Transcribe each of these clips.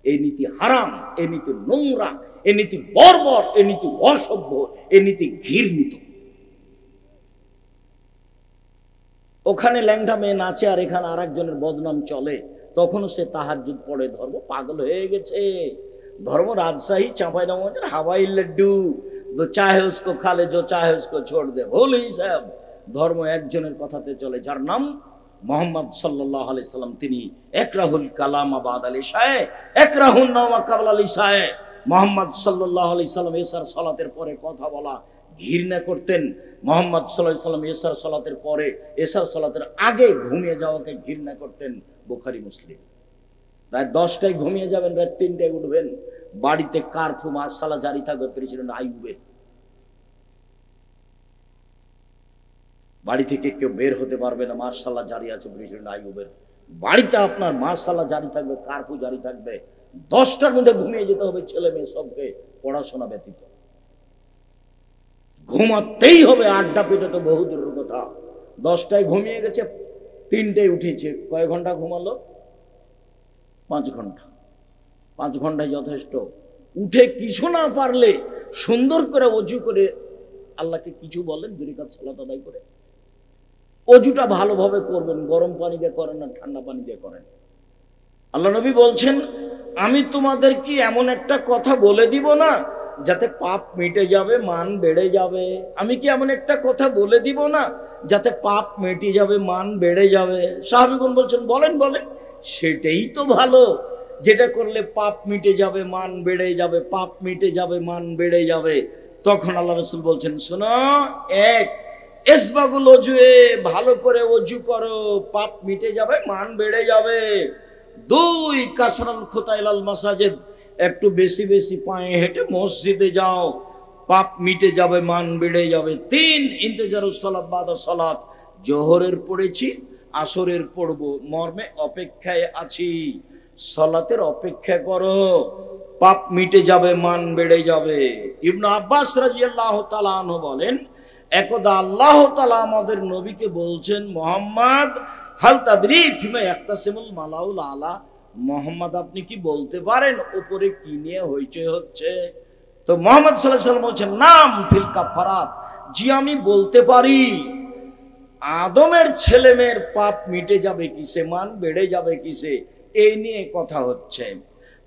এই নীতি হারাম, এই নীতি নোংরা, এই নীতি বর্বর, এই নীতি অসভ্য, এই নীতি ঘৃণিত। ওখানে ল্যাংটা মেয়ে নাচে আর এখানে আর একজনের বদনাম চলে, তখনও সে তাহাজ্জুদ পড়ে। ধর্ম পাগল হয়ে গেছে। ধর্ম রাজশাহী চাঁপাইনবাবগঞ্জের হাওয়াই লাড্ডু, जो चाहे उसको खा ले, जो चाहे उसको छोड़ दे। भूल ही साहब, धर्म একজনের কথাতে চলে, যার নাম মোহাম্মদ সাল্লাল্লাহু আলাইহি সাল্লাম। তিনি একরাহুল কালাম বাদ আল ইশায়ে, একরাহুন নাওমা ক্বাবলা আল ইশায়ে। মোহাম্মদ সাল্লাল্লাহু আলাইহি সাল্লাম এশার সালাতের পরে কথা বলা ঘৃণা করতেন। মোহাম্মদ সাল্লাল্লাহু আলাইহি সাল্লাম এশার সালাতের পরে, এশার সালাতের আগে ঘুমিয়ে যাওয়াকে ঘৃণা করতেন। বুখারী মুসলিম। রাত 10টায় ঘুমিয়ে যাবেন, রাত 3টায় উঠবেন। বাড়িতে কারফু মার্শাল্লাহ জারি থাকবে প্রেসিডেন্ট আইয়ুবের। বাড়ি থেকে কেউ বের হতে পারবে না, মার্শাল্লাহ জারি আছে প্রেসিডেন্ট আইয়ুবের। বাড়িতে আপনার মার্শাল্লাহ জারি থাকবে, কারফু জারি থাকবে। 10টার মধ্যে ঘুমিয়ে যেতে হবে ছেলে মেয়ে সবকে, পড়াশোনা ব্যতীত। ঘুমাতেই হবে, আড্ডা পেটে তো বহু দূরের কথা। 10টায় ঘুমিয়ে গেছে, 3টায় উঠেছে, কয় ঘন্টা ঘুমালো? 5 ঘন্টা। 5 ঘন্টায় যথেষ্ট। উঠে কিছু না পারলে সুন্দর করে অজু করে আল্লাহকে কিছু বলেন, 2 রাকাত সালাত আদায় করে। অজুটা ভালোভাবে করবেন, গরম পানি দিয়ে করেন না ঠান্ডা পানি দিয়ে করেন। আল্লাহ নবী বলছেন, আমি তোমাদের কি এমন একটা কথা বলে দিব না যাতে পাপ মিটে যাবে, মান বেড়ে যাবে? আমি কি এমন একটা কথা বলে দিব না যাতে পাপ মিটে যাবে, মান বেড়ে যাবে? সাহাবীগণ বলছেন, বলেন বলেন। সেটাই তো ভালো, যেটা করলে পাপ মিটে যাবে, মান বেড়ে যাবে, পাপ মিটে যাবে, মান বেড়ে যাবে। তখন আল্লাহ রাসূল বলছেন, শোনো, 1 ইসবাগুল ওজুয়ে, ভালো করে ওজু করো, পাপ মিটে যাবে, মান বেড়ে যাবে। 2 কাসরাল খুতাইলাল মাসাজিদ, একটু বেশি বেশি পায়ে হেঁটে মসজিদে যাও, পাপ মিটে যাবে, মান বেড়ে যাবে। 3 ইন্তেজারুস সালাত বাদা সালাত, জোহরের পড়েছি, আসরের পড়বো, মর্মে অপেক্ষায় আছি, সালাতের অপেক্ষা করো, পাপ মিটে যাবে, মান বেড়ে যাবে। ইবনে আব্বাস রাদিয়াল্লাহু তাআলা আনহু বলেন, একদা আল্লাহ তাআলা আমাদের নবীকে বলছেন, মুহাম্মদ হাল তাদরি ফিমা ইয়াক্তাসিমুল মালাউল আলা, মুহাম্মদ আপনি কি বলতে পারেন উপরে কি নিয়ে হইচই হচ্ছে? তো মুহাম্মদ সাল্লাল্লাহু আলাইহি ওয়াসাল্লাম বলছেন, নাম ফিল কাফারাত, জি আমি বলতে পারি। আদমের ছেলেমেয়ের পাপ মিটে যাবে কিসে, মান বেড়ে যাবে কিসে, এই নিয়ে কথা হচ্ছে।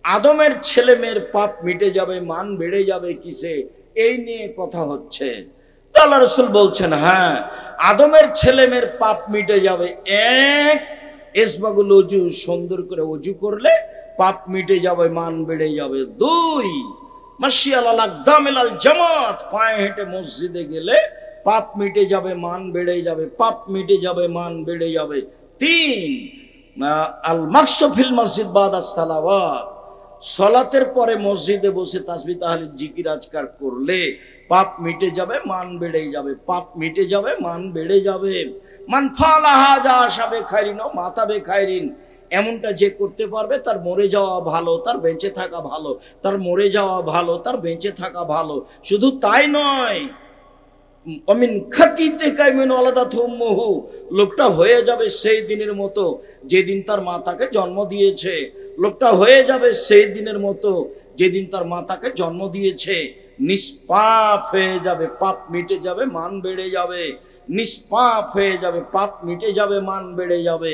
আদমের ছেলেমেয়ের পাপ মিটে যাবে, মান বেড়ে যাবে কিসে, এই নিয়ে কথা হচ্ছে। তো আল্লাহ রাসূল বলছেন, হ্যাঁ, আদমের ছেলেমেয়ের পাপ মিটে যাবে। 1 ইসবাগুল ওযু, সুন্দর করে ওযু করলে পাপ মিটে যাবে, মান বেড়ে যাবে। 2 মাশিয়াল আল আকদামিল আল জামাত, পায়ে হেঁটে মসজিদে গেলে পাপ মিটে যাবে, মান বেড়ে যাবে, পাপ মিটে যাবে, মান বেড়ে যাবে। 3 আল মাকসু ফিল মসজিদ বাদাস সালাওয়াত, সালাতের পরে মসজিদে বসে তাসবিহ তাহলিল জিকির আজকার করলে পাপ মিটে যাবে, মান বেড়ে যাবে, পাপ মিটে যাবে, মান বেড়ে যাবে। মান ফালা হাজা আশাবে খাইরিন ও মাতাবে খাইরিন, এমনটা যে করতে পারবে তার মরে যাওয়া ভালো, তার বেঁচে থাকা ভালো, তার মরে যাওয়া ভালো, তার বেঁচে থাকা ভালো। শুধু তাই নয়, অমিন খাতিতে কাইমিন আলাদা থুম্মহু, লোকটা হয়ে যাবে সেই দিনের মতো যেদিন তার মা তাকে জন্ম দিয়েছে। লোকটা হয়ে যাবে সেই দিনের মতো যেদিন তার মা তাকে জন্ম দিয়েছে। নিষ্পাপ হয়ে যাবে, পাপ মিটে যাবে, মান বেড়ে যাবে। নিষ্পাপ হয়ে যাবে, পাপ মিটে যাবে, মান বেড়ে যাবে।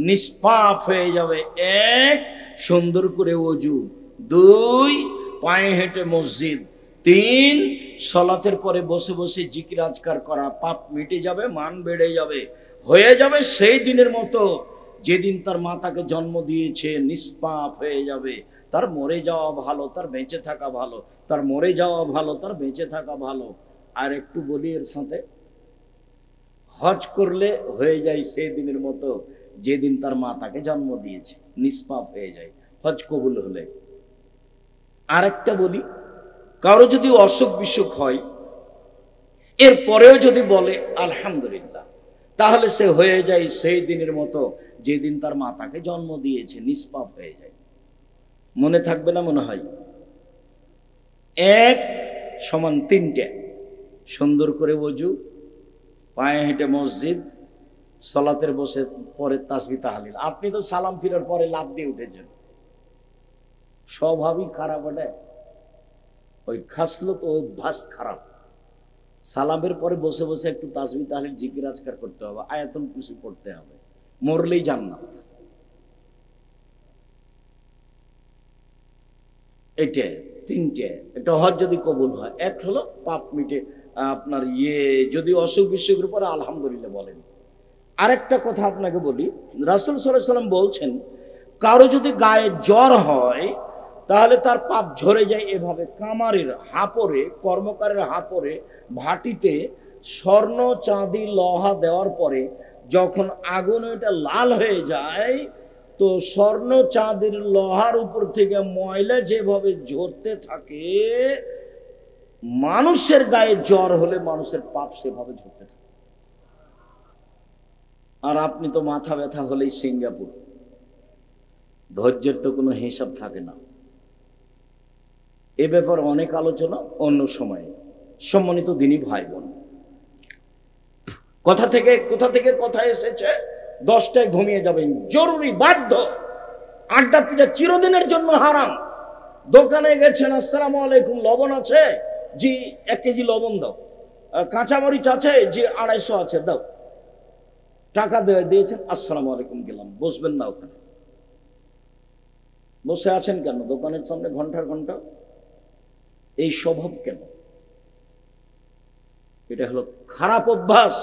নিষ্পাপ হয়ে যাবে। 1 সুন্দর করে ওযু, 2 পায়ে হেঁটে মসজিদ, 3 সালাতের পরে বসে বসে জিকির আজকার করা, পাপ মিটে যাবে, মান বেড়ে যাবে। হয়ে যাবে সেই দিনের মতো যেদিন তার মা তাকে জন্ম দিয়েছে। নিষ্পাপ হয়ে যাবে, তার মরে যাওয়া ভালো, তার বেঁচে থাকা ভালো, তার মরে যাওয়া ভালো, তার বেঁচে থাকা ভালো। আর একটু বলি এর সাথে, হজ করলে হয়ে যায় সেই দিনের মতো যেদিন তার মা তাকে জন্ম দিয়েছে। নিষ্পাপ হয়ে যায় হজ কবুল হলে। আরেকটা বলি, কারো যদি অসুখ বিসুখ হয়, এরপরেও যদি বলে আলহামদুলিল্লাহ, তাহলে সে হয়ে যায় সেই দিনের মতো যেদিন তার মা তাকে জন্ম দিয়েছে। নিষ্পাপ হয়ে যায়। মনে থাকবে না মনে হয়? 1 সমান 3টে, সুন্দর করে ওযু, পায়ে হেঁটে মসজিদ, সালাতের বসে পরে তাসবিহ তাহলিল। আপনি তো সালাম ফিরার পরে লাফ দিয়ে উঠেছেন, স্বভাবই খারাপ, ওটা ওই খাসলত ও অভ্যাস খারাপ। সালামের পরে বসে বসে একটু তাসবিহ তাহলিল জিকির আজকার করতে হবে, আয়াতুল কুরসি পড়তে হবে, মরলেই জান্নাত। এটা তিনটে। এটা হজ যদি কবুল হয়, এক হলো পাপ মিটে, আপনার যদি অসুখ বিসুখের পরে আলহামদুলিল্লাহ বলেন। আরেকটা কথা আপনাকে বলি, রাসূল সাল্লাল্লাহু আলাইহি ওয়াসাল্লাম বলছেন, কারো যদি গায়ে জ্বর হয় তাহলে তার পাপ ঝরে যায় এভাবে, কামারের হাপরে, কর্মকারের হাপরে ভাটিতে স্বর্ণ চাঁদি লোহা দেওয়ার পরে যখন আগুন এটা লাল হয়ে যায়, তো স্বর্ণ চাঁদির লোহার উপর থেকে ময়লা যেভাবে ঝরতে থাকে, মানুষের গায়ে জ্বর হলে মানুষের পাপ সেভাবে ঝরতে থাকে। আর আপনি তো মাথা ব্যথা হলেই সিঙ্গাপুর, ধৈর্যের তো কোনো হিসাব থাকে না। এ ব্যাপারে অনেক আলোচনা অন্য সময়ে। সম্মানিত দিনী ভাই বোন, কোথা থেকে কথা এসেছে, 10টায় ঘুমিয়ে যাবেন, জরুরি, বাধ্য। আড্ডা পিটা চিরদিনের জন্য হারাম। দোকানে গেছেন, আসসালামু আলাইকুম, লবণ আছে? জি 1 কেজি লবণ দাও। কাঁচামরিচ আছে? জি 250 আছে, দাও। টাকা দিয়েছেন, আসসালামু আলাইকুম, গেলাম। বসবেন না ওখানে। বসে আছেন কেন দোকানের সামনে ঘন্টার ঘন্টা? এই স্বভাব কেন? এটা হলো খারাপ অভ্যাস,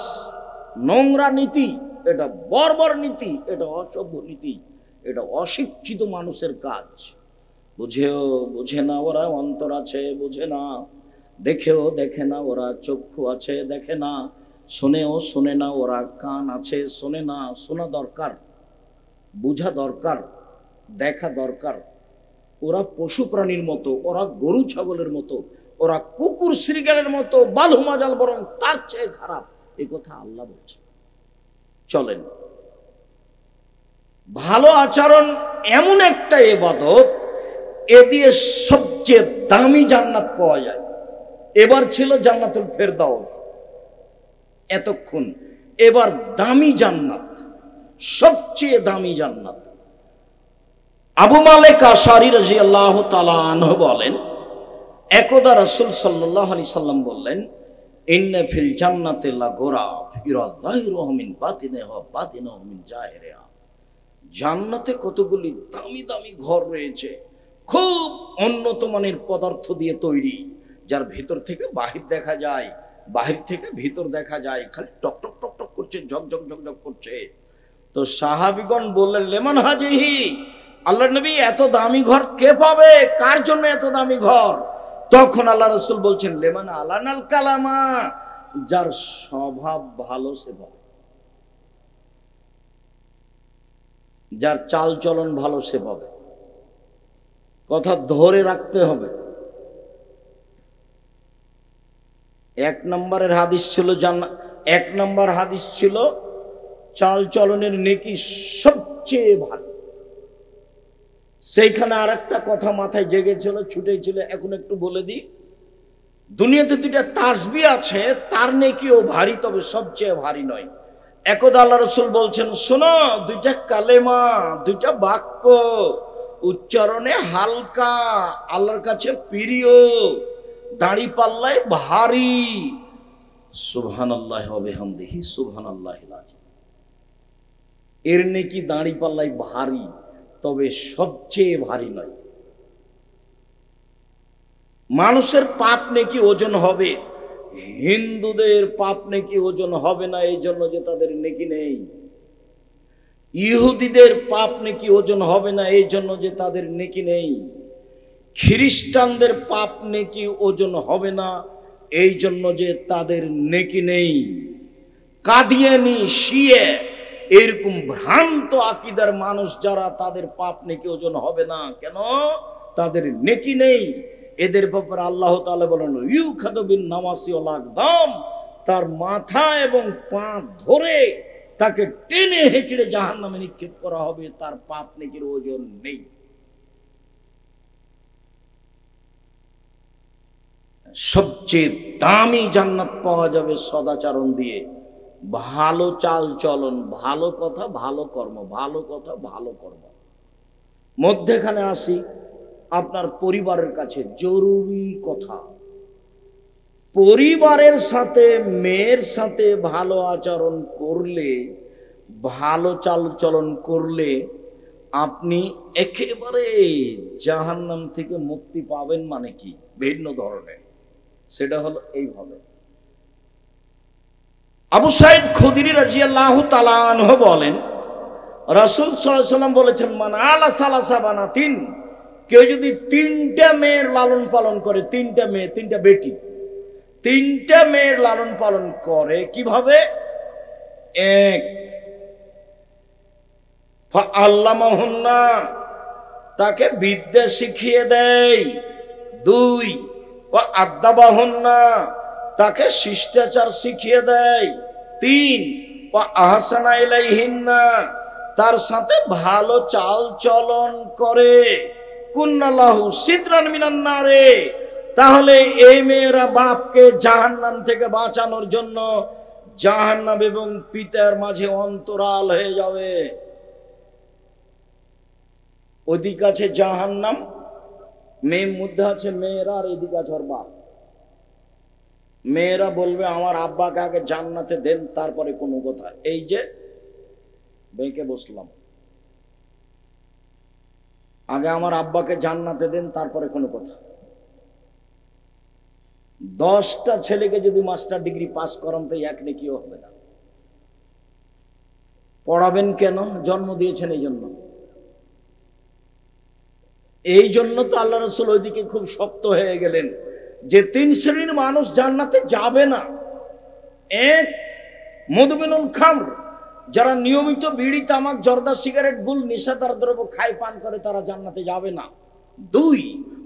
নোংরা নীতি, এটা বর্বর নীতি, এটা অসভ্য নীতি, এটা অশিক্ষিত মানুষের কাজ। বুঝে না ওরা, অন্তর আছে বোঝে না, দেখেও দেখে না ওরা, চক্ষু আছে দেখে না, শোনেও শোনে না ওরা, কান আছে শোনে না। শোনা দরকার, বোঝা দরকার, দেখা দরকার। ওরা পশু প্রাণীর মতো, ওরা গরু ছাগলের মতো, ওরা কুকুর শ্রীগালের মতো, বালহুমাজাল, বরং তার চেয়ে খারাপ। এই কথা আল্লাহ বলছে। চলেন, ভালো আচরণ এমন একটা ইবাদত, এ দিয়ে সবচেয়ে দামি জান্নাত পাওয়া যায়। এবার ছিল জান্নাতুল ফেরদাউস এতক্ষণ, এবার দামি জান্নাত, সবচেয়ে দামি জান্নাত। আবু মালিক আশআরী রাদিয়াল্লাহু তাআলা আনহু বলেন, একদা রাসূল সাল্লাল্লাহু আলাইহি সাল্লাম বললেন, ইন্না ফিল জান্নাতি লাগুরাফ ইরা যাহিরুহু মিন বাতিনিহা ওয়া বাতিনুহু মিন জাহিরিহা। জান্নাতে কতগুলি দামি দামি ঘর রয়েছে, খুব উন্নত মানের পদার্থ দিয়ে তৈরি, যার ভিতর থেকে বাহির দেখা যায়, বাহির থেকে ভিতর দেখা যায়, খালি টক টক টক টক করছে, ঝকঝক ঝকঝক করছে। তো সাহাবীগণ বললেন, লেমান হাজিহি, আল্লাহর নবী এত দামি ঘর কে পাবে? কার জন্য এত দামি ঘর? তখন আল্লাহ রাসূল বলছেন, লেমান আলানাল কালামা, যার স্বভাব ভালো সে পাবে, যার চাল চলন ভালো সে পাবে। কথা ধরে রাখতে হবে। 1 নম্বরের হাদিস ছিল এক নম্বর হাদিস ছিল চাল চলনের নেকি সবচেয়ে ভালো। সেইখানে আর একটা কথা মাথায় জেগেছিল, ছুটেছিল, এখন একটু বলে দিই। দুনিয়াতে 2টা তাসবিহ আছে, তার নেকিও ভারী, তবে সবচেয়ে ভারী নয়। একদা আল্লাহ রাসূল বলছেন, শোনো, 2টা কালেমা, 2টা বাক্য উচ্চারণে হালকা, আল্লাহর কাছে প্রিয়, দাড়ি পাল্লায় ভারী। সুবহানাল্লাহি ওয়া বিহামদিহি সুবহানাল্লাহিল আযীম। এর নেকি দাড়ি পাল্লায় ভারী, তবে সবচেয়ে ভারী নয়। মানুষের পাপ নেকি ওজন হবে, হিন্দুদের পাপ নেকি ওজন হবে না, এই জন্য যে তাদের নেকি নেই। ইহুদিদের পাপ নেকি ওজন হবে না, এই জন্য যে তাদের নেকি নেই। খ্রিস্টানদের পাপ নেকি ওজন হবে না, এই জন্য যে তাদের নেকি নেই। কাদিয়ানি, শিয়ে, এরকম ভ্রান্ত আকীদার মানুষ যারা, তাদের পাপ নেকি ওজন হবে না। কেন? তাদের নেকি নেই। এদের ব্যাপারে আল্লাহ তাআলা বলেন, ইউখাদু বিন নাওয়াসি ওয়াল আকদাম, তার মাথা এবং পা ধরে তাকে টেনে হেঁচড়ে জাহান্নামে নিক্ষেপ করা হবে, তার পাপ নেকির ওজন নেই। সবচেয়ে দামি জান্নাত পাওয়া যাবে সদাচরণ দিয়ে, ভালো চাল চলন, ভালো কথা ভালো কর্ম, ভালো কথা ভালো কর্ম। মধ্যেখানে আসি, আপনার পরিবারের কাছে জরুরি কথা, পরিবারের সাথে মেয়ের সাথে ভালো আচরণ করলে, ভালো চালচলন করলে আপনি একেবারে জাহান্নাম থেকে মুক্তি পাবেন। মানে কি? ভিন্ন ধরনের। সেটা হলো এইভাবে, আবু সাইদ খুদরি রাদিয়াল্লাহু তাআলা আনহু বলেন, রাসূল সাল্লাল্লাহু আলাইহি ওয়াসাল্লাম বলেছেন, মান আলা সালাসা বানাতিন, কেউ যদি 3টা মেয়ের লালন পালন করে, 3টা মেয়ে, 3টা বেটি, 3টা মেয়ের লালন পালন করে কিভাবে? এক, ফাআল্লামাহুন্না, তাকে বিদ্যা শিখিয়ে দেয়। 2, ওয়া আদাবাহুন্না, তাকে শিষ্টাচার শিখিয়ে দেয়। 3, ওয়া আহসানা ইলাইহিন্না, তার সাথে ভালো চাল চলন করে। কুন্নাল্লাহু সিতরান মিনান নারে, তাহলে এই মেয়েরা বাপকে জাহান্নাম থেকে বাঁচানোর জন্য জাহান্নাম এবং পিতার মাঝে অন্তরাল হয়ে যাবে। ওদিকে আছে জাহান্নাম, মেয়ের মধ্যে আছে মেয়েরা, আর এদিকে আছে ওর বাপ। মেয়েরা বলবে আমার আব্বাকে আগে জান্নাতে দেন, তারপরে কোনো কথা। এই যে বেঁকে বসলাম, আগে আমার আব্বাকে জান্নাতে দেন, তারপরে কোনো কথা। 10টা ছেলেকে যদি মাস্টার ডিগ্রি পাস করান তো এক নেকিও হবে না। পড়াবেন কেন? জন্ম দিয়েছেন এই জন্য। এই জন্য তো আল্লাহ রাসূল ওইদিকে খুব শক্ত হয়ে গেলেন যে 3 শ্রেণীর মানুষ জান্নাতে যাবে না। 1, মুদমিনুল খামর, যারা নিয়মিত বিড়ি, তামাক, জর্দা, সিগারেট, গুল, নেশাদার দ্রব্য খায়, পান করে, তারা জান্নাতে যাবে না। 2,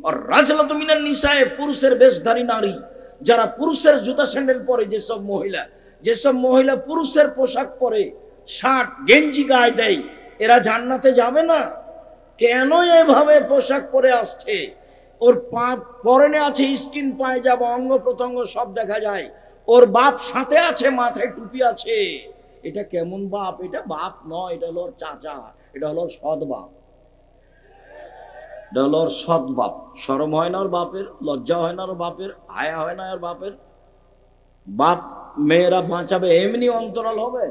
আর রাজলাতু মিনান নিসায়ে, পুরুষের বেশধারী নারী, যারা পুরুষের জুতা স্যান্ডেল পরে, যেসব মহিলা পুরুষের পোশাক পরে, শার্ট গেঞ্জি গায়ে দেয়, এরা জান্নাতে যাবে না। কেন? এভাবে পোশাক পরে আসছে, ওর পরনে আছে স্কিন পায়জামা, অঙ্গ প্রত্যঙ্গ সব দেখা যায়, ওর বাপ সাথে আছে, মাথায় টুপি আছে। এটা কেমন বাপ? এটা বাপ নয়, এটা হলো ওর চাচা, এটা হলো সৎ বাপ, এটা হলো ওর সৎ বাপ। শরম হয় না ওর বাপের? লজ্জা হয় না ওর বাপের? হায়া হয় না ওর বাপের? বাপ মেয়েরা বাঁচাবে এমনি অন্তরাল হবে?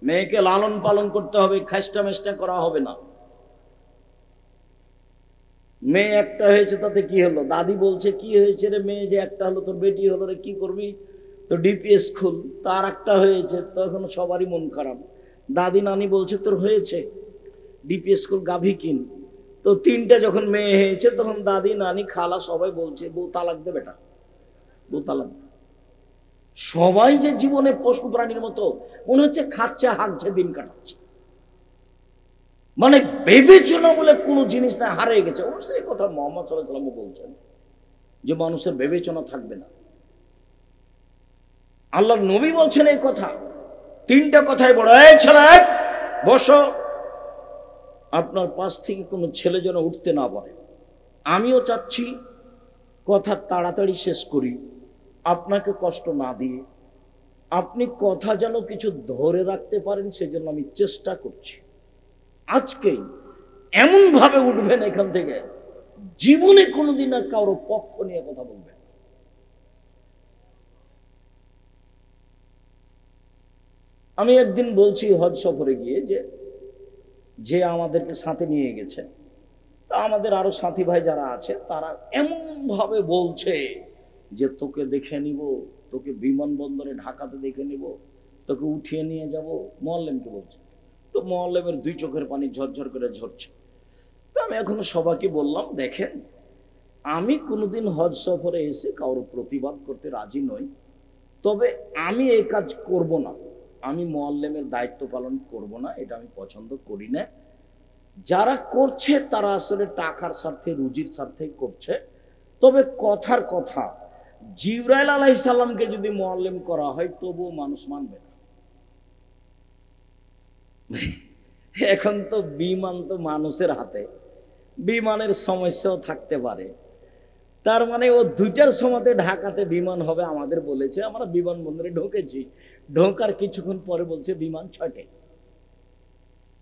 মেয়েকে লালন পালন করতে হবে, খাস্টা মেষ্টা করা হবে না। মেয়ে একটা হয়েছে তাতে কি হলো? দাদি বলছে কি হয়েছে রে, মেয়ে যে একটা হলো, তোর বেটি হলো রে, কি করবি? তো ডিপিএস খুল। তার একটা হয়েছে, তখন সবারই মন খারাপ। দাদি নানি বলছে তোর হয়েছে, ডিপিএস খুল, গাভী কিন। তো 3টা যখন মেয়ে হয়েছে, তখন দাদি নানি খালা সবাই বলছে বউ তালাক দে বেটা, বউ তালাক দে। সবাই যে জীবনে পশু প্রাণীর মতো মনে হচ্ছে খাচ্ছে, হাঁকছে, দিন কাটাচ্ছে। মানে বিবেচনা বলে কোনো জিনিস না, হারিয়ে গেছে। ও সেই কথা মুহাম্মদ সাল্লাল্লাহু আলাইহি ওয়াসাল্লাম বলছেন যে মানুষের বিবেচনা থাকবে না। আল্লাহর নবী বলছেন এই কথা। 3টা কথাই বড়। এই ছেলে বসো, আপনার পাশ থেকে কোনো ছেলে যেন উঠতে না পারে। আমিও চাচ্ছি কথা তাড়াতাড়ি শেষ করি, আপনাকে কষ্ট না দিয়ে। আপনি কথা যেন কিছু ধরে রাখতে পারেন, সেজন্য আমি চেষ্টা করছি। আজকেই এমন ভাবে উঠবেন এখান থেকে, জীবনে কোনোদিন আর কারো পক্ষ নিয়ে কথা বলবেন। আমি একদিন বলছি হজ সফরে গিয়ে, যে আমাদেরকে সাথে নিয়ে গেছে, তা আমাদের আরো সাথী ভাই যারা আছে, তারা এমন ভাবে বলছে যে তোকে দেখে নিব, তোকে বিমানবন্দরে ঢাকাতে দেখে নিব, তোকে উঠিয়ে নিয়ে যাব। মুআল্লিমকে বলছে। তো মুআল্লিমের 2 চোখের পানি ঝরঝর করে ঝরছে। তো আমি এখনো সবাইকে বললাম, দেখেন আমি কোনোদিন হজ সফরে এসে কারোর প্রতিবাদ করতে রাজি নই, তবে আমি এই কাজ করব না, আমি মুআল্লিমের দায়িত্ব পালন করব না, এটা আমি পছন্দ করি না। যারা করছে তারা আসলে টাকার স্বার্থে, রুজির স্বার্থে করছে। তবে কথার কথা, জিবরাইল আলাইহিস সালামকে যদি মুআল্লিম করা হয় তবুও মানুষ মানবে না। এখন তো বিমান তো মানুষের হাতে, বিমানের সমস্যাও থাকতে পারে। তার মানে ও 2টার সময়তে ঢাকাতে বিমান হবে আমাদের বলেছে। আমরা বিমানবন্দরে ঢুকেছি, ঢোকার কিছুক্ষণ পরে বলছে বিমান 6টায়।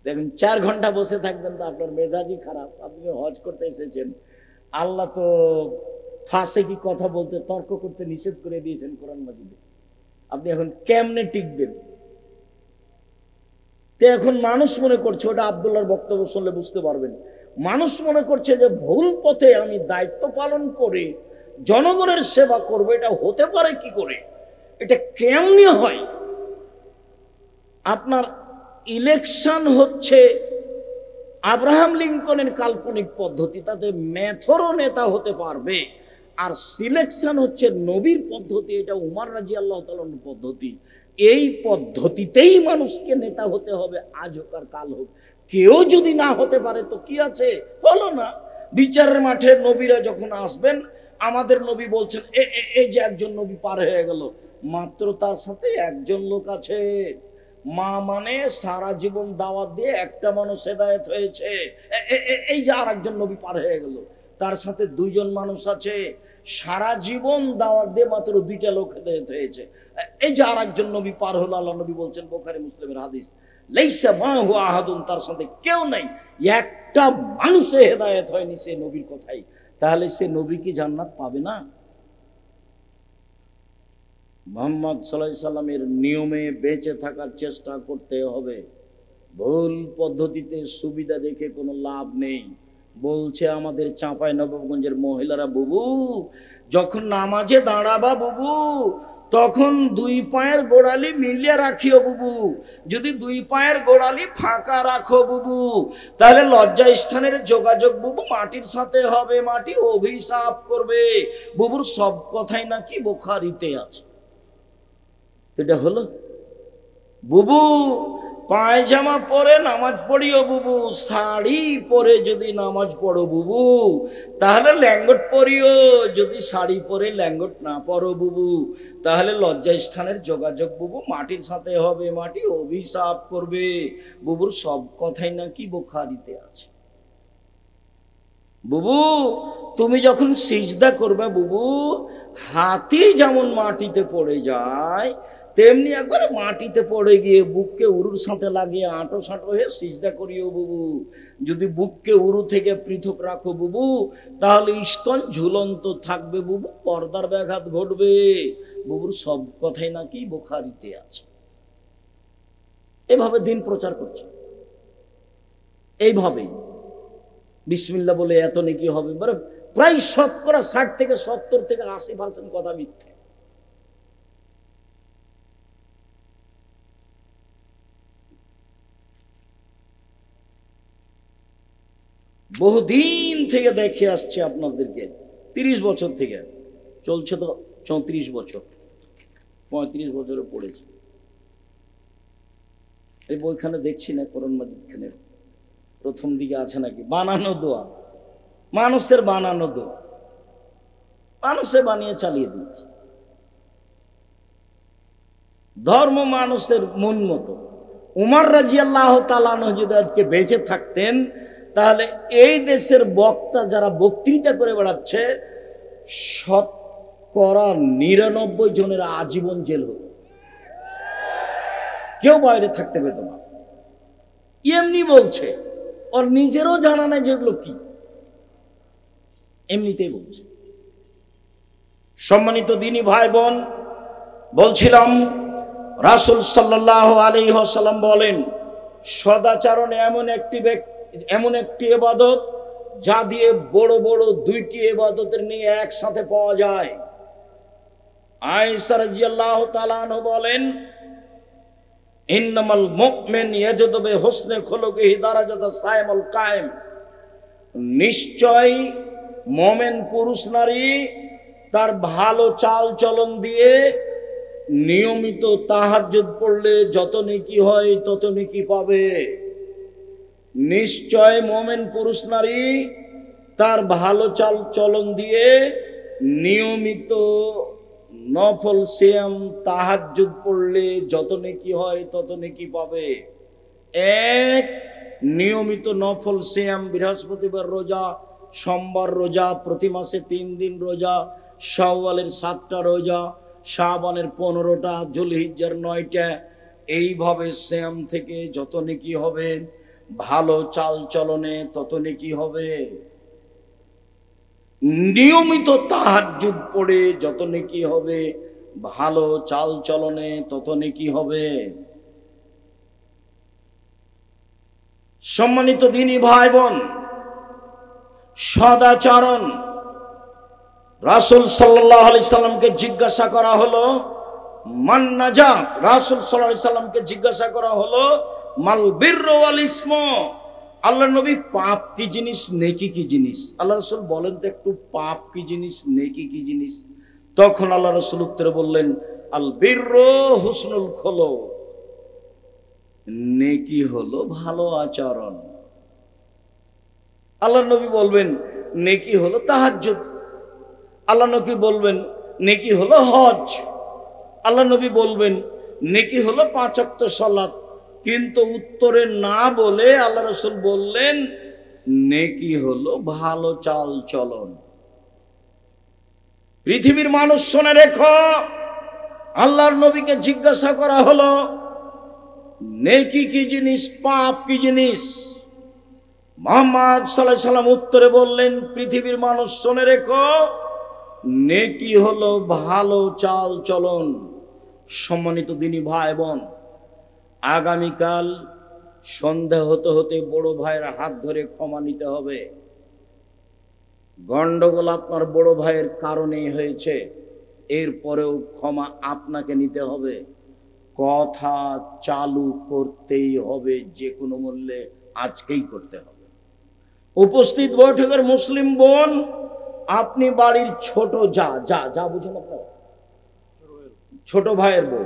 দেখুন 4 ঘন্টা বসে থাকবেন তো আপনার মেজাজই খারাপ। আপনি হজ করতে এসেছেন, আল্লাহ তো ফাঁসে কি কথা বলতে তর্ক করতে নিষেধ করে দিয়েছেন কোরআন মাজিদে, আপনি এখন কেমনে টিকবেন? তো এখন মানুষ মনে করছে, ওটা আব্দুল্লাহর বক্তব্য শুনলে বুঝতে পারবেন, মানুষ মনে করছে যে ভুল পথে আমি দায়িত্ব পালন করে জনগণের সেবা করব, এটা হতে পারে কি করে, এটা কেমনি হয়? আপনার ইলেকশন হচ্ছে আব্রাহাম লিঙ্কনের কাল্পনিক পদ্ধতি, তাতে মেথরও নেতা হতে পারবে, আর সিলেকশন হচ্ছে নবীর পদ্ধতি, এটা উমর রাদিয়াল্লাহু তাআলার পদ্ধতি। এই পদ্ধতিতেই মানুষকে নেতা হতে হবে, আজ হোক আর কাল হোক। কেউ যদি না হতে পারে তো কি আছে, হলো না। বিচারের মাঠে নবীরা যখন আসবেন, আমাদের নবী বলছেন এই যে একজন নবী পার হয়ে গেল, মাত্র তার সাথে একজন লোক আছে। মা মানে সারা জীবন দাওয়াত দিয়ে একটা মানুষ হেদায়েত হয়েছে, এই যে আর একজন নবী পার হয়ে গেল, তার সাথে 2 জন মানুষ আছে, সারা জীবন দাওয়াত দিয়ে মাত্র 2টা লোক হেদায়েত হয়েছে, এই যে আর একজন নবী পার হলো। আল্লাহ নবী বলছেন, বুখারী মুসলিমের হাদিস, লাইসা মাহু আহাদুন, তার সাথে কেউ নাই, একটা মানুষে হেদায়েত হয়নি সে নবীর কথাই। তাহলে সে নবী কি জান্নাত পাবে না? মুহাম্মদ সাল্লাল্লাহু আলাইহি সাল্লামের নিয়মে বেঁচে থাকার চেষ্টা করতে হবে। ভুল পদ্ধতিতে সুবিধা দেখে কোনো লাভ নেই। বলছে আমাদের চাঁপাইনবাবগঞ্জের মহিলারা, বুবু যখন নামাজে দাঁড়াবা বুবু, তখন 2 পায়ের গোড়ালি মিলিয়ে রাখিও বুবু, যদি 2 পায়ের গোড়ালি ফাঁকা রাখো বুবু, তাহলে লজ্জা স্থানের যোগাযোগ বুবু মাটির সাথে হবে, মাটি অভিশাপ করবে। বুবুর সব কথাই নাকি বুখারীতে আছে। এটা হলো বুবু পায়জামা পরে নামাজ পড়িও বুবু, শাড়ি পরে যদি নামাজ পড়ো বুবু, তাহলে ল্যাঙ্গট পরিও, যদি শাড়ি পরে ল্যাঙ্গট না পরো বুবু, তাহলে লজ্জা স্থানের যোগাযোগ বুবু মাটির সাথে হবে, মাটি অভিশাপ করবে। বুবুর সব কথাই নাকি বুখারীতে আছে। বুবু তুমি যখন সিজদা করবে বুবু, হাতি যেমন মাটিতে পড়ে যায়, তেমনি একবার মাটিতে পড়ে গিয়ে বুককে উরুর সাথে লাগিয়ে আঁটো সাঁটো হয়ে সিজদা করিও বুবু। যদি বুককে উরু থেকে পৃথক রাখো বুবু, তাহলে স্তন ঝুলন্ত থাকবে বুবু, পর্দার ব্যাঘাত ঘটবে। বুবুর সব কথাই নাকি বুখারীতে আছে। এভাবে দিন প্রচার করছে, এইভাবেই বিসমিল্লাহ বলে এত নেকি হবে, প্রায় 60 থেকে 70 থেকে 80% কথা মিথ্যে। বহুদিন থেকে দেখে আসছে আপনাদেরকে, 30 বছর থেকে চলছে, তো 34 বছর 35 বছরে পড়েছে। এই বইখানে দেখছি না, কোরআন মাজিদ খানের প্রথম দিকে আছে নাকি বানানো দোয়া, মানুষের বানানো দোয়া, মানুষে বানিয়ে চালিয়ে দিচ্ছে। ধর্ম মানুষের মন মতো। উমর রাদিয়াল্লাহু তাআলা আনহু যদি আজকে বেঁচে থাকতেন, তাহলে এই দেশের বক্তা যারা বক্তৃতা করে বেড়াচ্ছে, 99% জনের আজীবন জেল হতো, কেউ বাইরে থাকতে পেত না। এমনি বলছে, ওর নিজেরও জানা নাই যেগুলো কি, এমনিতেই বলছে। সম্মানিত দিনী ভাই বোন, বলছিলাম রাসূল সাল্লাল্লাহু আলাইহি ওয়াসাল্লাম বলেন, সদাচরণ এমন একটি ইবাদত যা দিয়ে বড় বড় 2টি ইবাদতের নিয়ে একসাথে পাওয়া যায়। আয়েশা রাদিয়াল্লাহু তাআলা আনহা বলেন, ইন্নামাল মুমিন ইয়াজুদু বিহুসনি খুলুকিহি দারাজাতাস সাইমুল কায়েম, নিশ্চয় মুমিন পুরুষ নারী তার ভালো চাল চলন দিয়ে নিয়মিত তাহাজ্জুদ পড়লে যত নেকি হয় তত নেকি পাবে। নিশ্চয় মুমিন পুরুষ নারী তার ভালো চাল চলন দিয়ে নিয়মিত নফল সিয়াম তাহাজ্জুদ পড়লে যত নেকি হয় তত নেকি পাবে। এক, নিয়মিত নফল সিয়াম, বৃহস্পতিবার রোজা, সোমবার রোজা, প্রতি মাসে 3 দিন রোজা, শাওয়ালের 7টা রোজা, শাবানের 15টা, যুলহিজ্জার 9টা, এইভাবে সিয়াম থেকে যত নেকি হবে ভালো চাল চলনে তত নেকি হবে। নিয়মিত তাহাজ্জুদ পড়ে যত নেকি হবে, ভালো চাল চলনে তত নেকি হবে। সম্মানিত দিনী ভাই বোন, সদাচরণ। রাসূল সাল্লাল্লাহু আলাইহি সাল্লামকে জিজ্ঞাসা করা হলো মান নাজাত। রাসূল সাল্লাল্লাহু আলাইহি সাল্লামকে জিজ্ঞাসা করা হলো মাল বিররু ওয়াল ইসম। আল্লাহ নবী, পাপ কি জিনিস, নেকি কি জিনিস? আল্লাহ রাসূল বলেন তো একটু, পাপ কি জিনিস, নেকি কি জিনিস? তখন আল্লাহ রাসূল উত্তরে বললেন, আল বিররু হুসনুল খুলুক। নেকি হলো ভালো আচরণ। আল্লাহ নবী বলবেন নেকি হলো তাহাজ্জুদ। আল্লাহ নবী বলবেন নেকি হলো হজ। আল্লাহ নবী বলবেন নেকি হলো 5 ওয়াক্ত সালাত। কিন্তু উত্তরে না বলে আল্লাহ রাসূল বললেন নেকি হলো ভালো চাল চলন। পৃথিবীর মানুষ শুনে রেখো, আল্লাহর নবীকে জিজ্ঞাসা করা হলো নেকি কি জিনিস, পাপ কি জিনিস? মুহাম্মদ সাল্লাল্লাহু আলাইহি সাল্লাম উত্তরে বললেন, পৃথিবীর মানুষ শুনে রেখো, নেকি হলো ভালো চাল চলন। সম্মানিত দিনী ভাই বোন, আগামীকাল সন্ধ্যা হতে হতে বড় ভাইয়ের হাত ধরে ক্ষমা নিতে হবে। গন্ডগোল আপনার বড় ভাইয়ের কারণেই হয়েছে, এরপরেও ক্ষমা আপনাকে নিতে হবে। কথা চালু করতেই হবে, যে কোনো মূল্যে আজকেই করতে হবে। উপস্থিত বৈঠকের মুসলিম বোন, আপনি বাড়ির ছোট যা বুঝুন, আপনার ছোট ভাইয়ের বউ,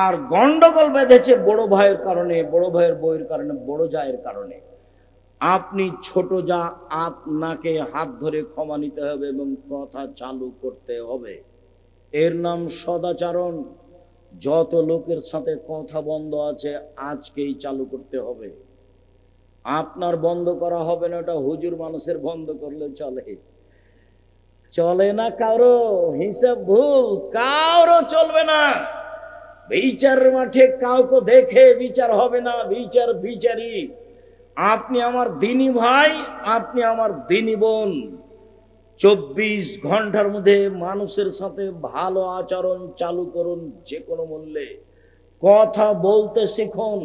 আর গন্ডগোল বেঁধেছে বড় ভাইয়ের কারণে, বড় ভাইয়ের বউয়ের কারণে, বড় জায়ের কারণে। আপনি ছোট যা, আপনাকে হাত ধরে ক্ষমা নিতে হবে এবং কথা চালু করতে হবে। এর নাম সদাচরণ। যত লোকের সাথে কথা বন্ধ আছে আজকেই চালু করতে হবে। আপনার বন্ধ করা হবে না, ওটা হুজুর মানুষের বন্ধ করলে চলে না। কারো হিসাব ভুল, কারো চলবে না। বিচারের মাঠে কাউকে দেখে বিচার হবে না, বিচার বিচারই। আপনি আমার দিনী ভাই, আপনি আমার দিনী বোন। 24 ঘন্টার মধ্যে মানুষের সাথে ভালো আচরণ চালু করুন, যে কোনো মূল্যে। কথা বলতে শিখুন,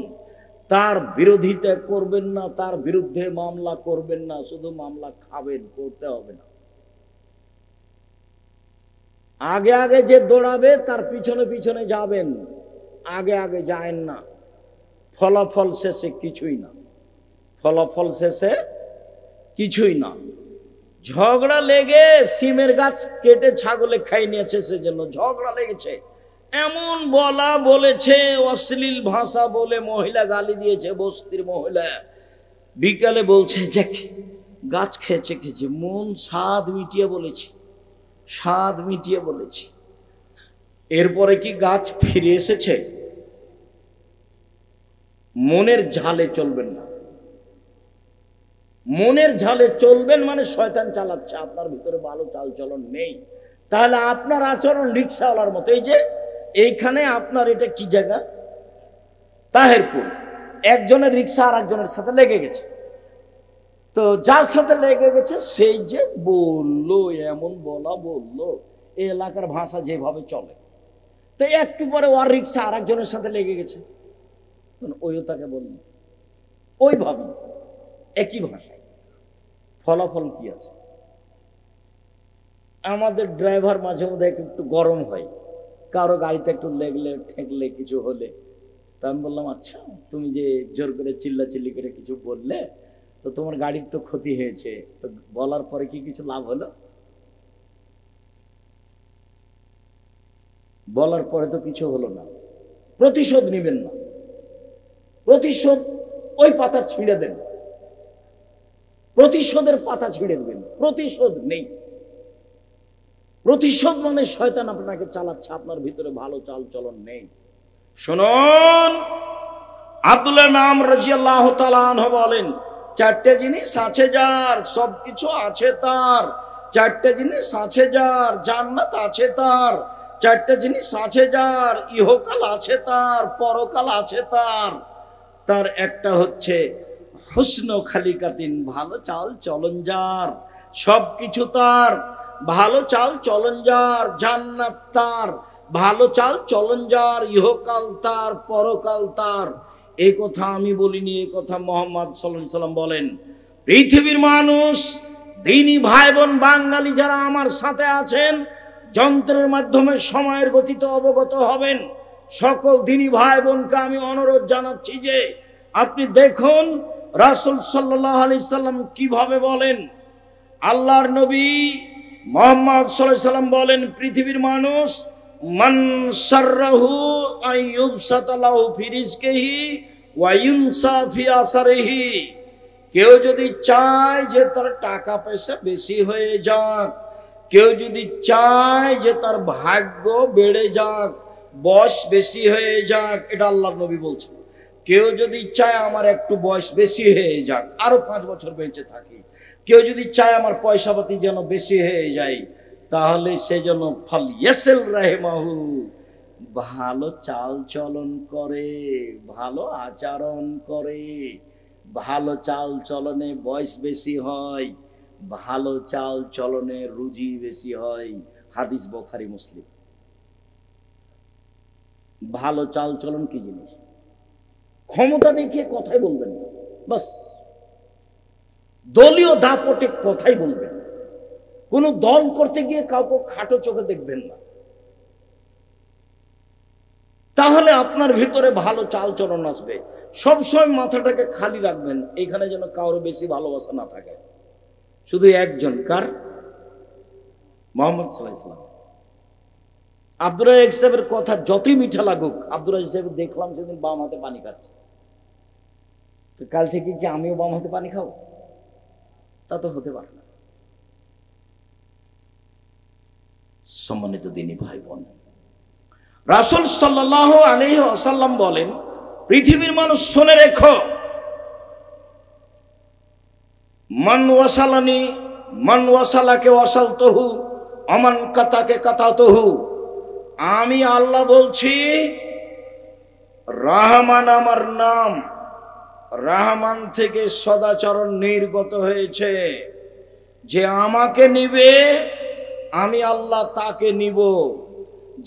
তার বিরোধিতা করবেন না, তার বিরুদ্ধে মামলা করবেন না। শুধু মামলা খাবেন, করতে হবে না। আগে আগে যে দৌড়াবে তার পিছনে পিছনে যাবেন, আগে আগে যায়েন না। ফলাফল শেষে কিছুই না, ফলাফল শেষে কিছুই না। ঝগড়া লেগে সিমের গাছ কেটে ছাগলে খাই নিয়েছে, সেজন্য ঝগড়া লেগেছে। এমন বলা বলেছে, অশ্লীল ভাষা বলে মহিলা গালি দিয়েছে, বস্তির মহিলা। বিকালে বলছে যে গাছ খেয়েছে, মন স্বাদ মিটিয়ে বলেছি, স্বাদ মিটিয়ে বলেছি। এরপরে কি গাছ ফিরে এসেছে? মনের ঝালে চলবেন না। মনের ঝালে চলবেন মানে শয়তান চালাচ্ছে, আপনার ভিতরে ভালো চাল চলন নেই। তাহলে আপনার আচরণ রিক্সাওয়ালার মতো। এই যে এইখানে আপনার এটা কি জায়গা? তাহেরপুর। একজনের রিক্সা আর একজনের সাথে লেগে গেছে। তো যার সাথে লেগে গেছে সেই যে বললো, এমন বলা বললো, এই এলাকার ভাষা যেভাবে চলে। তো একটু পরে ওর রিক্সা আর একজনের সাথে লেগে গেছে, ওইও তাকে বলল ওইভাবে, একই ভাষায়। ফলাফল কি আছে? আমাদের ড্রাইভার মাঝে মধ্যে একটু গরম হয়, কারো গাড়িতে একটু লেগলে ঠেকলে কিছু হলে। তা আমি বললাম, আচ্ছা তুমি যে জোর করে চিল্লাচিল্লি করে কিছু বললে, তো তোমার গাড়ির তো ক্ষতি হয়েছে, তো বলার পরে কি কিছু লাভ হলো? বলার পরে তো কিছু হলো না। প্রতিশোধ নেবেন না, প্রতিশোধ ওই পাতা ছিঁড়ে দেন, প্রতিশোধের পাতা ছিঁড়ে দেবেন। প্রতিশোধ নেই। প্রতিশোধ মানে শয়তান আপনাকে চালাচ্ছে, আপনার ভিতরে ভালো চাল চলন নেই। শুনুন, আব্দুল্লাহ নাম রাদিয়াল্লাহু তাআলা আনহু বলেন, 4টে জিনিস আছে যার, সবকিছু আছে তার। 4টে জিনিস আছে যার, জান্নাত আছে তার। 4টে জিনিস আছে যার, ইহকাল আছে তার, পরকাল আছে তার। তার একটা হচ্ছে হুসন খালিকাতিন, ভালো চাল চলন যার, সবকিছু তার, ভালো চাল চলন যার, জান্নাত তার, ভালো চাল চলন যার, ইহকাল তার, পরকাল তার। এই কথা আমি বলিনি, এই কথা মুহাম্মদ সাল্লাল্লাহু আলাইহি সাল্লাম বলেন। পৃথিবীর মানুষ, দিনী ভাই বোন বাঙালি যারা আমার সাথে আছেন, যন্ত্রের মাধ্যমে সময়ের গতিতে অবগত হবেন। সকল দিনী ভাই বোনকে আমি অনুরোধ জানাচ্ছি যে আপনি দেখুন রাসূল সাল্লাল্লাহু আলাইহি সাল্লাম কিভাবে বলেন। আল্লাহর নবী মুহাম্মদ সাল্লাল্লাহু আলাইহি সাল্লাম বলেন, পৃথিবীর মানুষ মান সাররাহু আইয়ুবসাতা লাহু ফি রিজকিহি ওয়া ইউনসা ফি আসারিহি, কেউ যদি চায় যে তার টাকা পয়সা বেশি হয়ে যাক, কেউ যদি চায় যে তার ভাগ্য বেড়ে যাক, বয়স বেশি হয়ে যাক, এটা আল্লাহর নবী বলছেন। কেউ যদি চায় আমার একটু বয়স বেশি হয়ে যাক, আরো 5 বছর বেঁচে থাকি, কেউ যদি চায় আমার পয়সাপাতি যেন বেশি হয়ে যায়, তাহলে সে যেন ফালিয়াসিল রাহিমাহু, ভালো চাল চলন করে, ভালো আচরণ করে। ভালো চাল চলনে বয়স বেশি হয়, ভালো চাল চলনে রুজি বেশি হয়। হাদিস বুখারী মুসলিম। ভালো চাল চলন কি জিনিস? ক্ষমতা দেখিয়ে কথাই বলবেন না, বাস দলীয় দাপটে কথাই বলবেন। কোন দল করতে গিয়ে কাউকে খাটো চোখে দেখবেন না, তাহলে আপনার ভিতরে ভালো চাল চলন আসবে। সবসময় মাথাটাকে খালি রাখবেন, এখানে যেন কারো বেশি ভালোবাসা না থাকে, শুধু একজন, কার? মুহাম্মদ সাল্লাল্লাহু আলাইহি সাল্লাম। আব্দুর রাজ্জাক সাহেবের কথা যতই মিঠা লাগুক, আব্দুর রাজ্জাক সাহেব দেখলাম সেদিন বাম হাতে পানি খাচ্ছে, তো কাল থেকে কি আমিও বাম হাতে পানি খাবো? তা তো হতে পারে না। সম্মানিত দিনী ভাই বোন, রাসূল সাল্লাল্লাহু আলাইহি ওয়াসাল্লাম বলেন, পৃথিবীর মানুষ শুনে রেখো, মান ওয়াসালানি মান ওয়াসালাকে ওয়াসালতুহু আমান কাতাকে কাতাতুহু। আমি আল্লাহ বলছি, রহমান আমার নাম, রহমান থেকে সদাচরণ নির্গত হয়েছে। যে আমাকে নিবে আমি আল্লাহ তাকে নিব,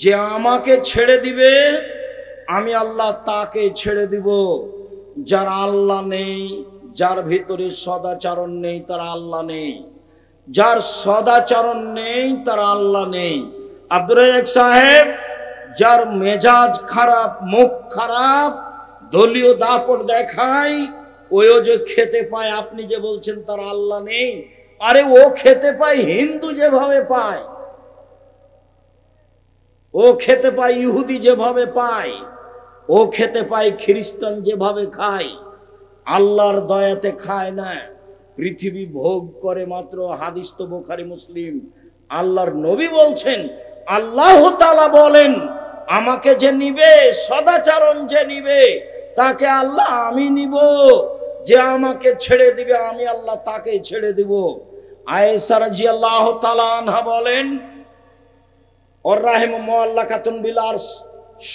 যে আমাকে ছেড়ে দিবে আমি আল্লাহ তাকে ছেড়ে দিব। যার আল্লাহ নেই, যার ভিতরে সদাচরণ নেই, তার আল্লাহ নেই। যার সদাচরণ নেই, তার আল্লাহ নেই। আব্দুর রাজ্জাক সাহেব, যার মেজাজ খারাপ, মুখ খারাপ, দলীয় দাপট দেখায়, ওইও যে খেতে পায়, আপনি যে বলছেন তার আল্লাহ নেই, আরে ও খেতে পায় হিন্দু যেভাবে পায়, ও খেতে পায় ইহুদি যেভাবে পায়, ও খেতে পায় খ্রিস্টান যেভাবে খায়। আল্লাহর দয়াতে খায় না, পৃথিবী ভোগ করে মাত্র। হাদিস তো বুখারী মুসলিম। আল্লাহর নবী বলছেন, আল্লাহ তাআলা বলেন, আমাকে যে নিবে, সদাচরণ যে নিবে, তাকে আল্লাহ আমি নিব। যে আমাকে ছেড়ে দিবে আমি আল্লাহ তাকে ছেড়ে দিব। আয়েশা রাদিয়াল্লাহু তাআলা আনহা বলেন, ওর রাহিম মুআল্লাকাতুন বিল আরশ,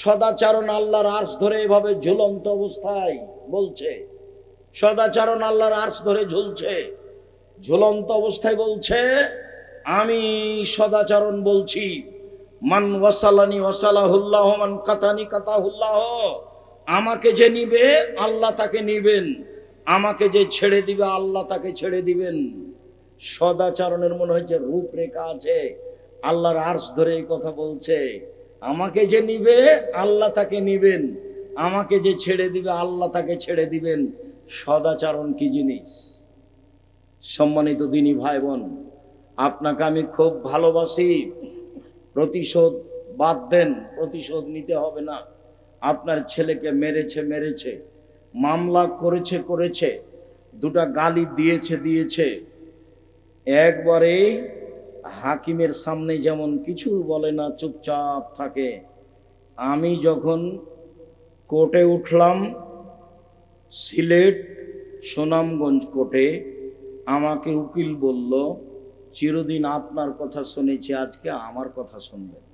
সদাচরণ আল্লাহর আরশ ধরে এভাবে ঝুলন্ত অবস্থায় বলছে, সদাচরণ আল্লাহর আরশ ধরে ঝুলছে, ঝুলন্ত অবস্থায় বলছে, আমি সদাচরণ বলছি, মান ওয়াসালানি ওয়াসালাহুল্লাহ, মান কাতানি কাতাহুল্লাহ। আমাকে যে নিবে আল্লাহ তাকে নিবেন, আমাকে যে ছেড়ে দিবে আল্লাহ তাকে ছেড়ে দিবেন। সদাচরণের মনে হচ্ছে রূপরেখা আছে, আল্লাহর আরশ ধরে এই কথা বলছে, আমাকে যে নিবে আল্লাহ তাকে নিবেন, আমাকে যে ছেড়ে দিবে আল্লাহ তাকে ছেড়ে দিবেন। সদাচরণ কি জিনিস? সম্মানিত দিনী ভাই বোন, আপনাকে আমি খুব ভালোবাসি। প্রতিশোধ বাদ দেন, প্রতিশোধ নিতে হবে না। আপনার ছেলেকে মেরেছে, মামলা করেছে, দুটা গালি দিয়েছে, একবারে হাকিমের সামনে যেমন কিছু বলে না, চুপচাপ থাকে। আমি যখন কোর্টে উঠলাম, সিলেট সুনামগঞ্জ কোর্টে, আমাকে উকিল বলল, চিরদিন আপনার কথা শুনেছি, আজকে আমার কথা শুনবেন।